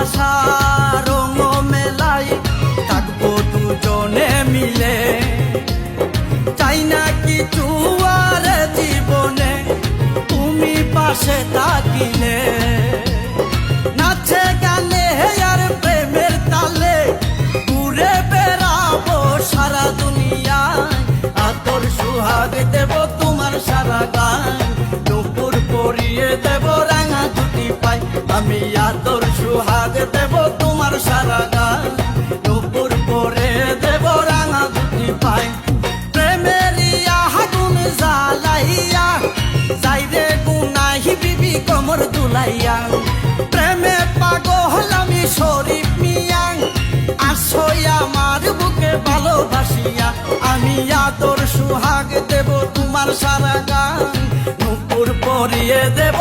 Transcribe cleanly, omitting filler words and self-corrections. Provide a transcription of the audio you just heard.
ভালোবাসা রঙ মেলাই থাকবো দুজনে মিলে। চাই না কিছু আর জীবনে তুমি পাশে থাকিলে। নাচে গানে আর প্রেমের তালে ঘুরে বেড়াবো সারা দুনিয়ায়। আতর সুহাগ দেব তোমার সারা গান, নুপুর পরিয়ে দেব রাঙা দুটি পাই। আমি আতর সুহাগ দেব তোমার সারা গান, নুপুর পরিয়ে দেব রাঙা দুটি পাই। প্রেমেরিয়া আগুন জ্বালাইয়া যাইরে গুনাহি বিবি কমর দুলাইয়া। প্রেমে পাগল আমি শরীফ মিয়া, আসই আমার বুকে ভালোবাসিয়া। আমি আদর সুহাগ দেব তোমার সারা গান, নুপুর পরিয়ে দেব